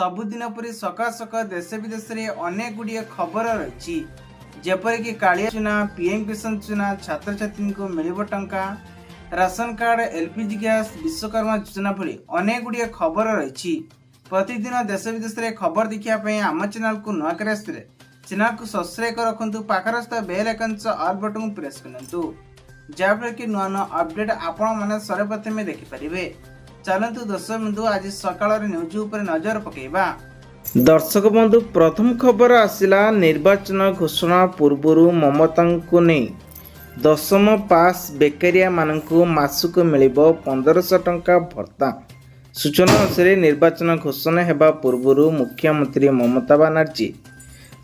सबुदिन परी सकाळ सकाळ देश विदेश में अनेक गुड़िए खबर रही जेपरिक कालिया चुना पीएम किसान चुना छात्र छात्री को मिल टंका ration card LPG gas Vishwakarma योजना भली अनेक गुड़िए खबर रही प्रतिदिन देश विदेश में खबर देखापी आम चैनल को नुआ कर चैनल को सब्सक्राइब कर रखु पाखरस्थ बेल आइकन ऑल बटन को प्रेस करूँ जहाँफल कि नुआ नुआ अपडेट आपण मैंने सर्वप्रथम देखिपारे। चलतु दर्शक बंधु आज सकाळ न्यूज उपर नजर पकेबा। दर्शक बंधु प्रथम खबर आसिला निर्वाचन घोषणा पूर्व ममता को नहीं दशम पास बेकारिया मानकु मासक मिलिबो 1500 टंका भत्ता। सूचना अनुसार निर्वाचन घोषणा हेबा पूर्व मुख्यमंत्री ममता बनर्जी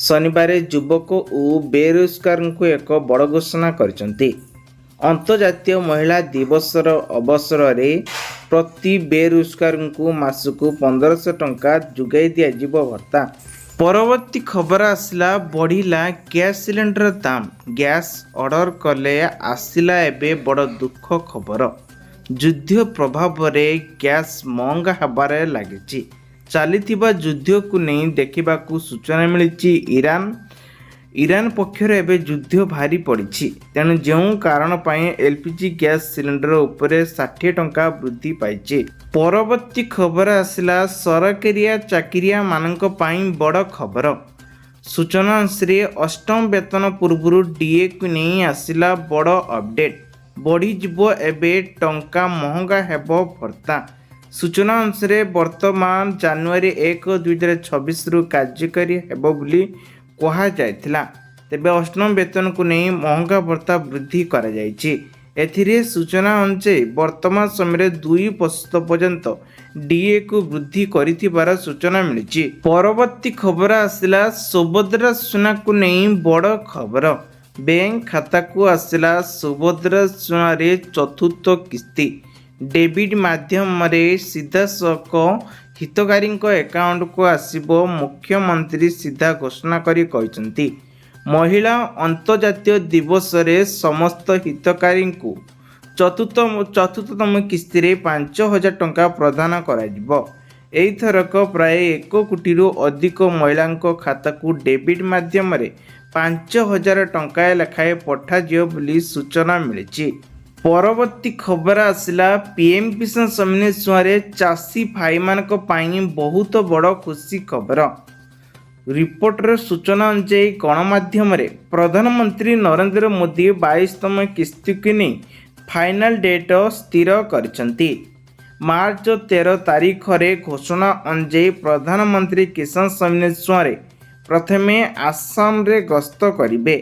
शनिवार युवक और बेरोजगार को एक बड़ घोषणा करछंती। अंतर्जातीय महिला दिवसर अवसर रे प्रति बेरोजगार को मासक 1500 टंका जुगाई दिया भत्ता। परवर्ती खबर आसला बढ़िला गैस सिलेंडर दाम। गैस ऑर्डर कले आसला एबे बड़ दुख खबर। युद्ध प्रभाव रे गैस महंगा हबारे लागिछि। चलिथिबा युद्ध को नहीं देखा सूचना मिली ईरान पक्षर एवं युद्ध भारी पड़ी तेणु जो कारण एलपीजी गैस सिलेंडर उपरे 60 टंका वृद्धि पाई। परवर्ती खबर आसला सरकारिया चाकरिया मानक पाई बड़ खबर। सूचना अनुसार अष्टम वेतन पूर्व डीए को नहीं आसला बड़ अपडेट। बढ़ीज एवं टंका महंगा हेब भत्ता। सूचना अनुसार वर्तमान जनवरी 1 2026 रु कार्यकारी हेब बोली कहा जायथिला। तेबे अष्टम वेतन को नहीं महंगा भत्ता वृद्धि करा जायछि। एथिरे सूचना अनुसार वर्तमान समय 2% पर्यंत डीए को वृद्धि करिथिबार सूचना मिली। परवर्ती खबर आसला सुभद्रा योजना को नहीं बड़ खबर। बैंक खाता को आसला सुभद्रा योजना रे चतुर्थ किस्ती डेबिट माध्यम रे सीधा सक हितकारी अकाउंट को आसिबो। मुख्यमंत्री सीधा घोषणा करी कहते महिला अंतर्जातीय दिवस रे समस्त हितकारी को चतुर्थतम किस्ती रे 5000 टंका प्रदान करा। एथरक प्राय 1 कोटी अधिक महिला खाता को डेबिट माध्यम रे 5000 टंका लेखाएं पठाजियो बोली सूचना मिली। परवर्ती खबर आसला पीएम किसान सम्मान योजना चाषी भाई मानक पाई बहुत बड़ खुशी खबर। रिपोर्टर सूचना अनुसार गणमाध्यम प्रधानमंत्री नरेंद्र मोदी 22तम किस्ती की नहीं फाइनल डेट स्थिर करछंती। मार्च 13 तारीख रे घोषणा अनुसार प्रधानमंत्री किसान सम्मान योजना प्रथमे आसाम रे गस्त करिवे।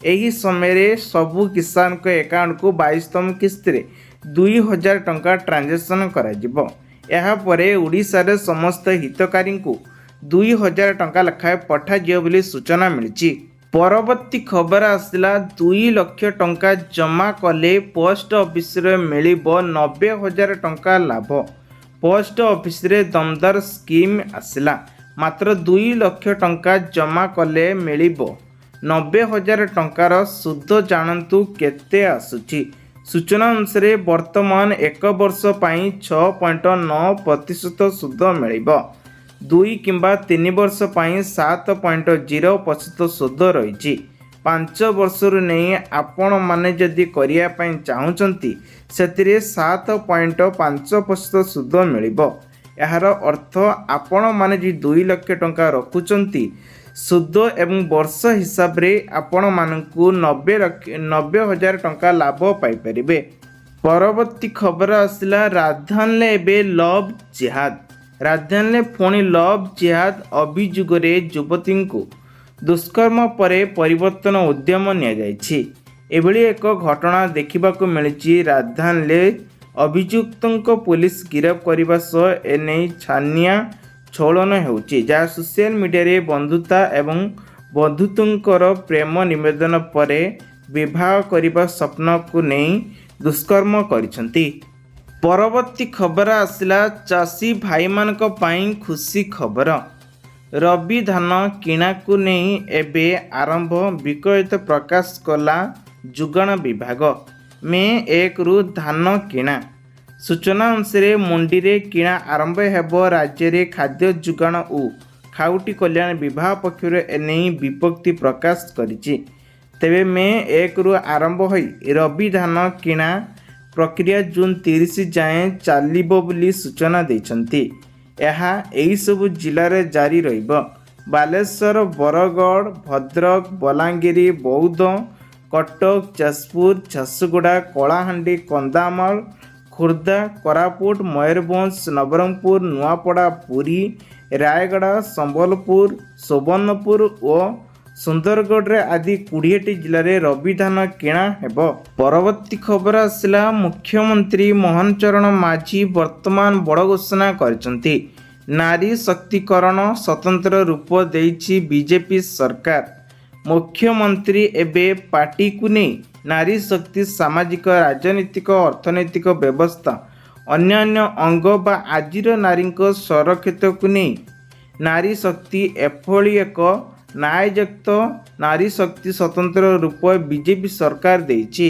एही समय सबु किसान को अकाउंट को 22तम किस्ती रे 2000 टंका ट्रांजेक्शन करा। यहाँ परे उड़ीसा रे समस्त हितकारी को 2000 टंका लेखाएं पठाजियो बोली सूचना मिली। परवर्ती खबर आसला 2 लाख टंका जमा कले पोस्ट ऑफिस रे मिलिबो 90,000 टंका लाभ। पोस्ट ऑफिस रे दमदार स्कीम आसला। मात्र 2 लाख टंका जमा कले मिलिबो 90,000 टंकार सुध जानतु केते आसुची। सूचना अनुसार वर्तमान 1 वर्ष पाई 6.9% सुध मिलिबो। 2 किंबा 3 वर्ष पाई 7.0% सुध रही। 5 वर्ष नहीं आपण माने जदि करिया पाई चाहुचंती सेतिरे 7.5% सुध मिलिबो। यार अर्थ आपण माने जी 2 लाख टंका रखुचंती सुध एवं वर्ष हिसाब रे आपण मानकु 90,000 टंका लाभ पाई परिबे। परवर्ती खबर आसला राजधानी एबे लव जिहाद। राजधानी पुणी लव जिहाद अभियोग रे युवती को दुष्कर्म परे परिवर्तन उद्यम निया जायछि। एभली एक घटना देखा मिली। राजधानी अभियुक्त पुलिस गिरफ करने सह एने छानिया छलन होउछि जहाँ सोशल मीडिया रे बंधुता एवं बंधुत्वर प्रेम निवेदन परे विवाह करने स्वप्न को नहीं दुष्कर्म करिसंती। परवर्ती खबर आसला चाषी भाई मानक पाई खुशी खबर। रबी धान किणा को नहीं एबे आरंभ विकयित प्रकाश कला जुगाण विभाग। मे 1 रु धान किणा। सूचना अनुसार मंडी रे किणा आरंभ हेब राज्य रे खाद्य जोगाण और खाउटी कल्याण विभाग पक्षर एने विपत्ति प्रकाश करिछि। तेबे मे 1 रु आरंभ होई रबी धान किणा प्रक्रिया जून 30 जाए चलिबो बोली सूचना दैछन्ति। एहा एही सब जिल्ला रे जारी रहिबो। बालेश्वर, बरगढ़, भद्रक, बलांगीर, बौद्ध, कटक, जाजपुर, झारसुगुड़ा, कलाहांडी, कंधामाल, खुर्दा, कोरापुट, मयूरभंज, नवरंगपुर, नुआपड़ा, पुरी, रायगड़ा, संबलपुर, सुवर्णपुर और सुंदरगढ़ रे आदि 20टी जिले में रबी धान किणा हेब। परवर्ती खबर आसला मुख्यमंत्री मोहन चरण माझी वर्तमान बड़ घोषणा करछन्ति। नारी शक्तिकरण स्वतंत्र रूप देइछि बीजेपी सरकार। मुख्यमंत्री एबे पार्टी को नहीं नारी शक्ति सामाजिक राजनीतिक अर्थनैतिक व्यवस्था अन्य अंग बा आजिर नारी सुरक्षित को नहीं नारी शक्ति एभली एक न्याययुक्त नारी शक्ति स्वतंत्र रूप बीजेपी सरकार देइछि।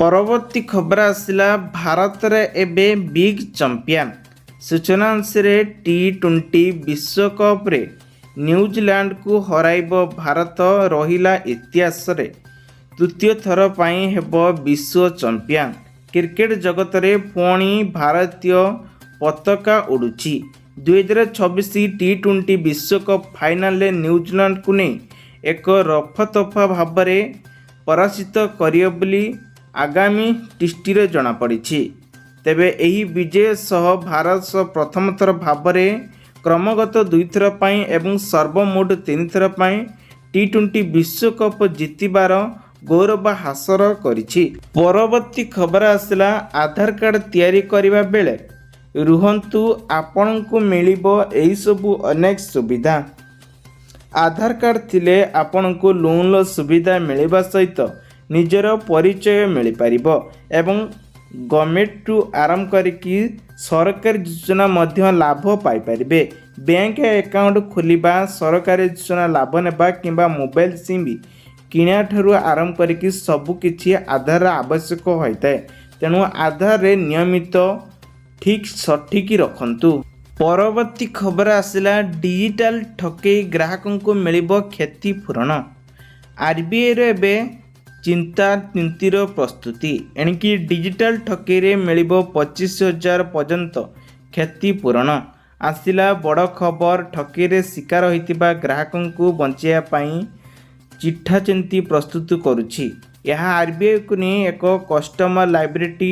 परवर्ती खबर आसला भारत रे एबे बिग चैंपियन। सूचना अनुसार T20 विश्वकप रे न्यूजीलैंड को हराइब भारत रहिला इतिहास रे तृतीय थर पाई हेब विश्व चैंपियन। क्रिकेट जगत रे पुणी भारतीय पताका उड़ुछि। 2026 T20 विश्वकप फाइनल रे न्यूजीलैंड को नहीं एक रफातफा भाव में पराजित करियो बोली आगामी टेस्ट जना पड़िछि। तेबे एही विजय सह भारत प्रथम थर भाव में क्रमगत 2 थर पाई एवं सर्वमोट 3 थर पाई T20 विश्वकप जितिबार गौरव हासिल करिछि। परवर्ती खबर आसला आधार कार्ड तैयारी करिबा बेले रुहंतु आपनकु मिलिबो एही सबु अनेक सुविधा। आधार कार्ड थिले आपनकु लोन सुविधा मिलिबा सहित निजर परिचय मिल पारिबो एवं गवर्नमेंट टू आरंभ करिकी सरकारी योजना मध्य लाभ पाई परिबे। बैंक अकाउंट खोलिबा सरकारी योजना लाभ नेबा किंबा मोबाइल सिम किणा ठारू आरंभ करिकी सबु किछि आधार आवश्यक होइताय। तेणु आधार रे नियमित ठीक सठिक रखंतु। परवर्ती खबर आसला डिजिटल ठकेई ग्राहकों को मिलिबो क्षतिपूरण। आरबीआई रे एबे चिंता नीतिर प्रस्तुति एणिकी डिजिटल ठकेई रे मिलिबो 25,000 पर्यंत क्षतिपूरण। आसिला बड़ खबर ठकेई रे शिकार होइतिबा ग्राहकों को बंचाइया पई चिठा चिंती प्रस्तुत करुछि। यह आरबीआई को नहीं एक कस्टमर लाइबिलिटी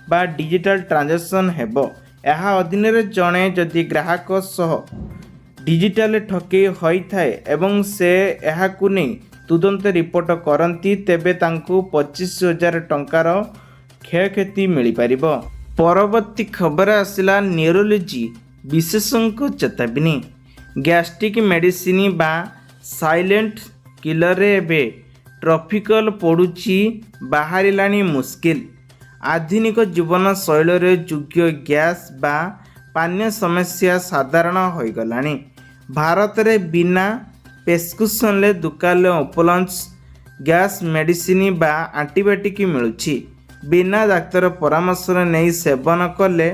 बा डिजिटल ट्रांजैक्शन हेबो। यह अधीन रे जणे जदि ग्राहक सह डिजिटल ठकेई होइथाय एवं से यह को नहीं तुरंत रिपोर्ट करती तेबे तांकु 25,000 टंकार क्षयक्षति मिल पारिबो। परवर्ती खबर आसला न्यूरोलॉजी विशेषज्ञ चेतावनी। गैस्ट्रिक मेडिसिन बा साइलेंट किलर रे एबे ट्रॉपिकल पड़ुछि बाहरिलानी मुश्किल। आधुनिक जीवन शैली रे योग्य गैस बा पानीय समस्या साधारण हो गलानी। भारत रे बिना प्रेस्क्रिप्शन ले दुकान उपलब्ध गैस मेडिसिन बा एंटीबायोटिक मिलुछि। बिना डाक्तर परामर्श नहीं सेवन कले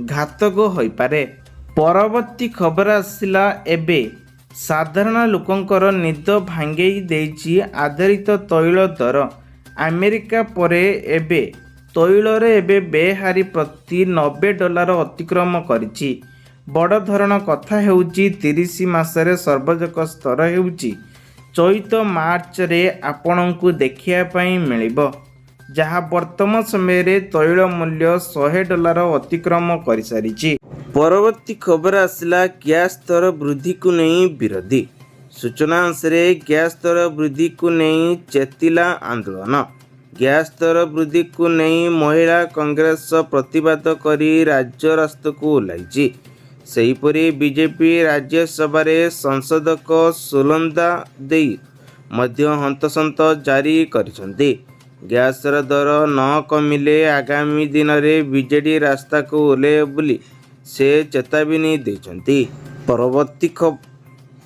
घातक हो पारे। परवर्ती खबर आसला एबे साधारण लोकंकर निद भांगेई देइछि आधारित तैल दर। अमेरिका परे एबे तैल रे एबे बेहारी प्रति $90 अतिक्रम करिछि। बड़ धरण कथा हेउछि 30 मासरे सर्वाधिक स्तर हेउछि चैत मार्च रे आपणଙ୍କୁ देखिया पई मिलिबो, जहाँ वर्तमान समय रे तैल मूल्य $100 अतिक्रम कर सारिछि। परवर्ती खबर आसला गैस दर वृद्धि को नहीं विरोधी। सूचना अनुसार गैस दर वृद्धि को नहीं चेतिला आंदोलन। गैस दर वृद्धि को नहीं महिला कांग्रेस प्रतिवाद करी राज्य रास्ता को ओह्लाइछि। सेहीपरि बीजेपी राज्यसभा संसदक सुलंदा देई मध्य हंतसंत जारी करिसेंति। गैस दर न कमिले आगामी दिन में बीजेडी रास्ता को ओह्लाइबे बोली से चेतावनी देइछन्ति।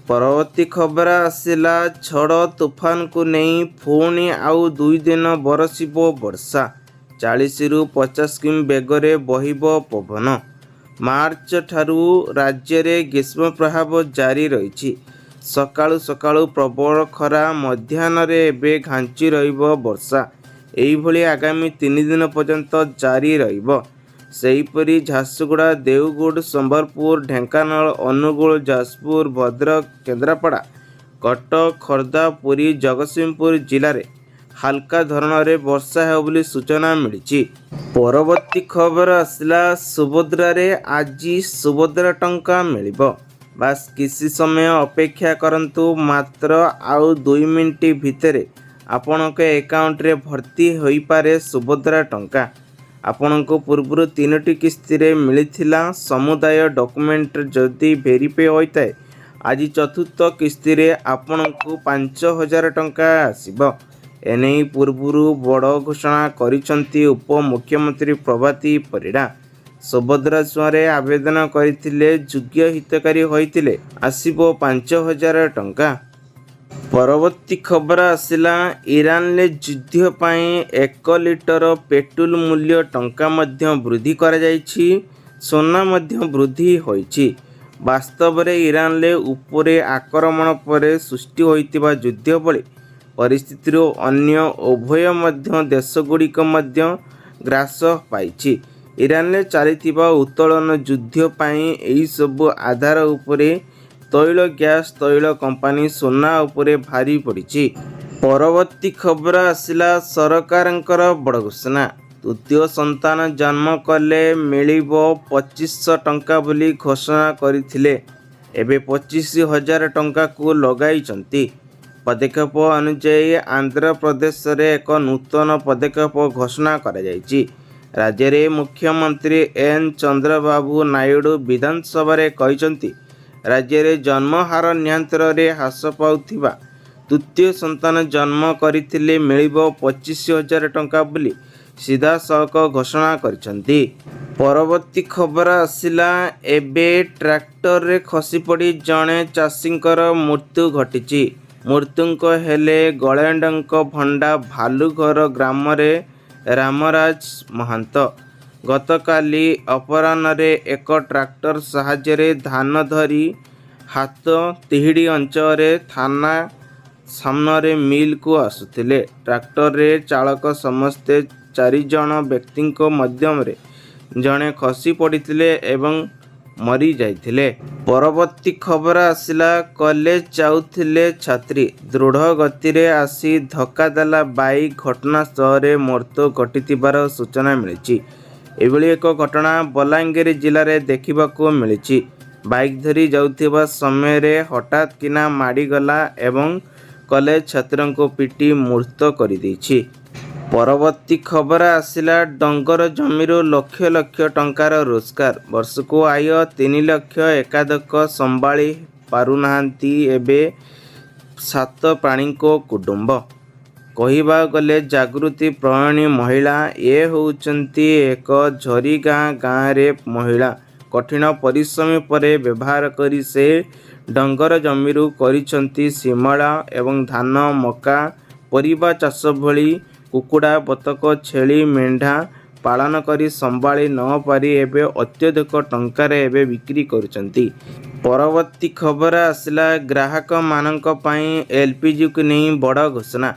परवर्ती खबर आसला झड़ तूफान को नहीं पुणी आउ 2 दिन बरसिबो वर्षा। 40ରୁ 50 କିମି ବେଗରେ ବହିବ ପବନ। ମାର୍ଚ୍ଚ ଠାରୁ ରାଜ୍ୟରେ ଗ୍ରୀଷ୍ମ ପ୍ରଭାବ ଜାରି ରହିଛି। ସକାଳୁ ସକାଳୁ ପ୍ରବଳ ଖରା, ମଧ୍ୟାହ୍ନରେ ଏବେ ଘାଞ୍ଚି ରହିବ ବର୍ଷା। ଏଇଭଳି ଆଗାମୀ 3 ଦିନ ପର୍ଯ୍ୟନ୍ତ ଜାରି ରହିବ। ସେହିପରି ଝାରସୁଗୁଡ଼ା, ଦେଓଗଡ଼, ସମ୍ବଲପୁର, ଢେଙ୍କାନାଳ, ଅନୁଗୁଳ, ଯାଜପୁର, ଭଦ୍ରକ, କେନ୍ଦ୍ରାପଡ଼ା, କଟକ, ଖୋର୍ଦ୍ଧା, ପୁରୀ, ଜଗତସିଂହପୁର ଜିଲ୍ଲାରେ ହାଲକା ଧରଣରେ ବର୍ଷା ହେବ ବୋଲି ସୂଚନା ମିଳିଛି। ପରବର୍ତ୍ତୀ ଖବର ଆସିଲା, ସୁଭଦ୍ରାରେ ଆଜି ସୁଭଦ୍ରା ଟଙ୍କା ମିଳିବ। ବାସ୍ କିଛି ସମୟ ଅପେକ୍ଷା କରନ୍ତୁ, ମାତ୍ର ଆଉ 2 ମିନିଟ୍ ଭିତରେ ଆପଣଙ୍କ ଆକାଉଣ୍ଟରେ ଭର୍ତ୍ତି ହୋଇପାରେ ସୁଭଦ୍ରା ଟଙ୍କା। ଆପଣଙ୍କୁ ପୂର୍ବରୁ 3ଟି କିସ୍ତିରେ ମିଳିଥିଲା। ସମୁଦାୟ ଡକୁମେଣ୍ଟ ଯଦି ଭେରିଫାଏ ହୋଇଥାଏ, ଆଜି ଚତୁର୍ଥ କିସ୍ତିରେ ଆପଣଙ୍କୁ 5,000 ଟଙ୍କା ଆସିବ। ଏନେଇ ପୂର୍ବରୁ ବଡ଼ ଘୋଷଣା କରିଛନ୍ତି ଉପମୁଖ୍ୟମନ୍ତ୍ରୀ ପ୍ରଭାତୀ ପରିଡ଼ା। ସୁଭଦ୍ରା ଛୁଆଁରେ ଆବେଦନ କରିଥିଲେ, ଯୋଗ୍ୟ ହିତକାରୀ ହୋଇଥିଲେ ଆସିବ 5,000 ଟଙ୍କା। ପରବର୍ତ୍ତୀ ଖବର ଆସିଲା, ଇରାନରେ ଯୁଦ୍ଧ ପାଇଁ 1 ଲିଟର ପେଟ୍ରୋଲ ମୂଲ୍ୟ ଟଙ୍କା ମଧ୍ୟ ବୃଦ୍ଧି କରାଯାଇଛି। ସୁନା ମଧ୍ୟ ବୃଦ୍ଧି ହୋଇଛି। ବାସ୍ତବରେ ଇରାନରେ ଉପରେ ଆକ୍ରମଣ ପରେ ସୃଷ୍ଟି ହୋଇଥିବା ଯୁଦ୍ଧ ଭଳି ପରିସ୍ଥିତିରୁ ଅନ୍ୟ ଉଭୟ ମଧ୍ୟ ଦେଶଗୁଡ଼ିକ ମଧ୍ୟ ଗ୍ରାସ ପାଇଛି। ଇରାନରେ ଚାଲିଥିବା ଉତ୍ତୋଳନ ଯୁଦ୍ଧ ପାଇଁ ଏହିସବୁ ଆଧାର ଉପରେ ତୈଳ, ଗ୍ୟାସ, ତୈଳ କମ୍ପାନୀ ସୁନା ଉପରେ ଭାରି ପଡ଼ିଛି। ପରବର୍ତ୍ତୀ ଖବର ଆସିଲା, ସରକାରଙ୍କର ବଡ଼ ଘୋଷଣା। ତୃତୀୟ ସନ୍ତାନ ଜନ୍ମ କଲେ ମିଳିବ 2,500 ଟଙ୍କା ବୋଲି ଘୋଷଣା କରିଥିଲେ। ଏବେ 25,000 ଟଙ୍କାକୁ ଲଗାଇଛନ୍ତି। ପଦକ୍ଷେପ ଅନୁଯାୟୀ ଆନ୍ଧ୍ରପ୍ରଦେଶରେ ଏକ ନୂତନ ପଦକ୍ଷେପ ଘୋଷଣା କରାଯାଇଛି। ରାଜ୍ୟରେ ମୁଖ୍ୟମନ୍ତ୍ରୀ ଏନ୍ ଚନ୍ଦ୍ରବାବୁ ନାଇଡୁ ବିଧାନସଭାରେ କହିଛନ୍ତି, ରାଜ୍ୟରେ ଜନ୍ମ ହାର ନିରନ୍ତରରେ ହ୍ରାସ ପାଉଥିବା ତୃତୀୟ ସନ୍ତାନ ଜନ୍ମ କରିଥିଲେ ମିଳିବ 25,000 ଟଙ୍କା ବୋଲି ସିଧାସଳଖ ଘୋଷଣା କରିଛନ୍ତି। ପରବର୍ତ୍ତୀ ଖବର ଆସିଲା, ଏବେ ଟ୍ରାକ୍ଟରରେ ଖସିପଡ଼ି ଜଣେ ଚାଷୀଙ୍କର ମୃତ୍ୟୁ ଘଟିଛି। ମୃତ୍ୟୁଙ୍କ ହେଲେ ଗଳେଣ୍ଡଙ୍କ ଭଣ୍ଡା ଭାଲୁଘର ଗ୍ରାମରେ ରାମରାଜ ମହାନ୍ତ। ଗତକାଲି ଅପରାହ୍ନରେ ଏକ ଟ୍ରାକ୍ଟର ସାହାଯ୍ୟରେ ଧାନ ଧରି ହାତତିହିଡ଼ି ଅଞ୍ଚଳରେ ଥାନା ସାମ୍ନାରେ ମିଲକୁ ଆସୁଥିଲେ। ଟ୍ରାକ୍ଟରରେ ଚାଳକ ସମସ୍ତେ 4 ଜଣ ବ୍ୟକ୍ତିଙ୍କ ମଧ୍ୟରେ ଜଣେ ଖସି ପଡ଼ିଥିଲେ ଏବଂ ମରିଯାଇଥିଲେ। ପରବର୍ତ୍ତୀ ଖବର ଆସିଲା, କଲେଜ ଯାଉଥିଲେ ଛାତ୍ରୀ, ଦୃଢ଼ ଗତିରେ ଆସି ଧକ୍କା ଦେଲା ବାଇକ୍। ଘଟଣାସ୍ଥଳରେ ମୃତ୍ୟୁ ଘଟିଥିବାର ସୂଚନା ମିଳିଛି। ଏଭଳି ଏକ ଘଟଣା ବଲାଙ୍ଗୀର ଜିଲ୍ଲାରେ ଦେଖିବାକୁ ମିଳିଛି। ବାଇକ୍ ଧରି ଯାଉଥିବା ସମୟରେ ହଠାତ୍ କିନା ମାଡ଼ିଗଲା ଏବଂ କଲେଜ ଛାତ୍ରଙ୍କୁ ପିଟି ମୃତ କରିଦେଇଛି। ପରବର୍ତ୍ତୀ ଖବର ଆସିଲା, ଡଙ୍ଗର ଜମିରୁ ଲକ୍ଷ ଲକ୍ଷ ଟଙ୍କାର ରୋଜଗାର, ବର୍ଷକୁ ଆୟ 3 ଲକ୍ଷ ଏକାଧିକ ସମ୍ଭାଳି ପାରୁନାହାନ୍ତି ଏବେ 7 ପ୍ରାଣୀଙ୍କ କୁଟୁମ୍ବ। କହିବାକୁ ଗଲେ ଜାଗୃତି ପ୍ରଣୟିନୀ ମହିଳା। ଏ ହେଉଛନ୍ତି ଏକ ଝରିଗାଁ ଗାଁରେ ମହିଳା। କଠିନ ପରିଶ୍ରମ ପରେ ବ୍ୟବହାର କରି ସେ ଡଙ୍ଗର ଜମିରୁ କରିଛନ୍ତି ଶିମଳା ଏବଂ ଧାନ, ମକା, ପରିବା ଚାଷ ଭଳି କୁକୁଡ଼ା, ବତକ, ଛେଳି, ମେଣ୍ଢା ପାଳନ କରି ସମ୍ଭାଳି ନ ପାରି ଏବେ ଅତ୍ୟଧିକ ଟଙ୍କାରେ ଏବେ ବିକ୍ରି କରୁଛନ୍ତି। ପରବର୍ତ୍ତୀ ଖବର ଆସିଲା, ଗ୍ରାହକମାନଙ୍କ ପାଇଁ ଏଲ୍ପିଜିକୁ ନେଇ ବଡ଼ ଘୋଷଣା।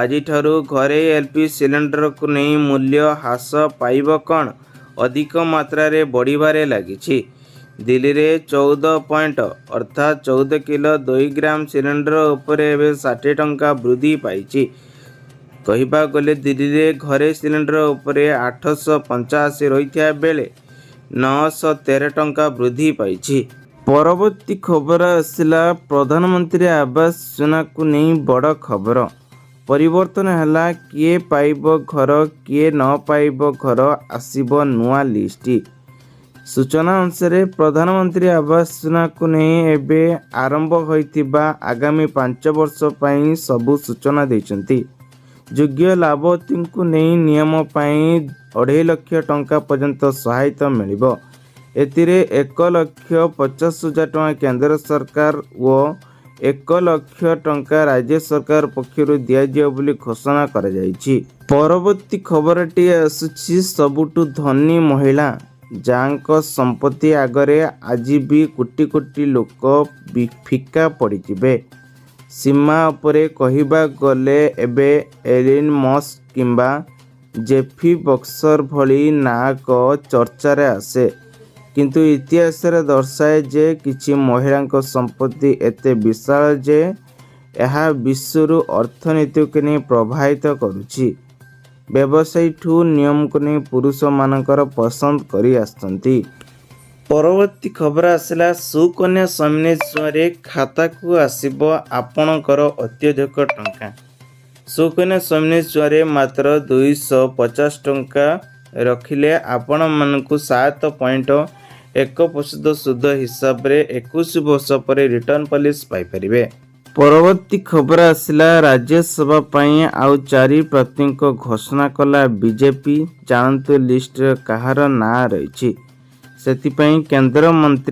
ଆଜିଠାରୁ ଘରେ ଏଲ୍ପି ସିଲିଣ୍ଡରକୁ ନେଇ ମୂଲ୍ୟ ହ୍ରାସ ପାଇବ କ'ଣ? ଅଧିକ ମାତ୍ରାରେ ବଢ଼ିବାରେ ଲାଗିଛି। ଦିଲ୍ଲୀରେ 14 ପଏଣ୍ଟ ଅର୍ଥାତ୍ 14 କିଲୋ 2 ଗ୍ରାମ ସିଲିଣ୍ଡର ଉପରେ ଏବେ 60 ଟଙ୍କା ବୃଦ୍ଧି ପାଇଛି। କହିବାକୁ ଗଲେ ଦିଲ୍ଲୀରେ ଘରେ ସିଲିଣ୍ଡର ଉପରେ 885 ରହିଥିବା ବେଳେ 913 ଟଙ୍କା ବୃଦ୍ଧି ପାଇଛି। ପରବର୍ତ୍ତୀ ଖବର ଆସିଲା, ପ୍ରଧାନମନ୍ତ୍ରୀ ଆବାସ ଯୋଜନାକୁ ନେଇ ବଡ଼ ଖବର। ପରିବର୍ତ୍ତନ ହେଲା, କିଏ ପାଇବ ଘର, କିଏ ନ ପାଇବ ଘର, ଆସିବ ନୂଆ ଲିଷ୍ଟ। ସୂଚନା ଅନୁସାରେ ପ୍ରଧାନମନ୍ତ୍ରୀ ଆବାସ ଯୋଜନାକୁ ନେଇ ଏବେ ଆରମ୍ଭ ହୋଇଥିବା ଆଗାମୀ 5 ବର୍ଷ ପାଇଁ ସବୁ ସୂଚନା ଦେଇଛନ୍ତି। ଯୋଗ୍ୟ ଲାଭାର୍ଥୀଙ୍କୁ ନେଇ ନିୟମ ପାଇଁ 2.5 ଲକ୍ଷ ଟଙ୍କା ପର୍ଯ୍ୟନ୍ତ ସହାୟତା ମିଳିବ। ଏଥିରେ 1,50,000 ଟଙ୍କା କେନ୍ଦ୍ର ସରକାର ଓ 1 ଲକ୍ଷ ଟଙ୍କା ରାଜ୍ୟ ସରକାର ପକ୍ଷରୁ ଦିଆଯିବ ବୋଲି ଘୋଷଣା କରାଯାଇଛି। ପରବର୍ତ୍ତୀ ଖବରଟି ଆସୁଛି ସବୁଠୁ ଧନୀ ମହିଳା ଯାହାଙ୍କ ସମ୍ପତ୍ତି ଆଗରେ ଆଜି ବି କୋଟି କୋଟି ଲୋକ ଫିକା ପଡ଼ିଯିବେ। ସୀମା ଉପରେ କହିବାକୁ ଗଲେ ଏବେ ଏଲିନ୍ ମସ୍କ କିମ୍ବା ଜେଫି ବକ୍ସର ଭଳି ନାୟକ ଚର୍ଚ୍ଚାରେ ଆସେ, କିନ୍ତୁ ଇତିହାସରେ ଦର୍ଶାଏ ଯେ କିଛି ମହିଳାଙ୍କ ସମ୍ପତ୍ତି ଏତେ ବିଶାଳ ଯେ ଏହା ବିଶ୍ୱରୁ ଅର୍ଥନୀତିକୁ ନେଇ ପ୍ରଭାବିତ କରୁଛି। ବ୍ୟବସାୟୀଠୁ ନିୟମକୁ ନେଇ ପୁରୁଷମାନଙ୍କର ପସନ୍ଦ କରି ଆସିଛନ୍ତି। ପରବର୍ତ୍ତୀ ଖବର ଆସିଲା ସୁକନ୍ୟା ସମୃଦ୍ଧି ଖାତାକୁ ଆସିବ ଆପଣଙ୍କର ଅତ୍ୟଧିକ ଟଙ୍କା। ସୁକନ୍ୟା ସମୃଦ୍ଧି ମାତ୍ର 250 ଟଙ୍କା ରଖିଲେ ଆପଣମାନଙ୍କୁ 7.1% ସୁଧ ହିସାବରେ 21 ବର୍ଷ ପରେ ରିଟର୍ଣ୍ଣ ପଲିସି ପାଇପାରିବେ। ପରବର୍ତ୍ତୀ ଖବର ଆସିଲା ରାଜ୍ୟସଭା ପାଇଁ ଆଉ 4 ପ୍ରାର୍ଥୀଙ୍କ ଘୋଷଣା କଲା ବିଜେପି। ଜାଣନ୍ତୁ ଲିଷ୍ଟରେ କାହାର ନାଁ ରହିଛି। ସେଥିପାଇଁ କେନ୍ଦ୍ରମନ୍ତ୍ରୀ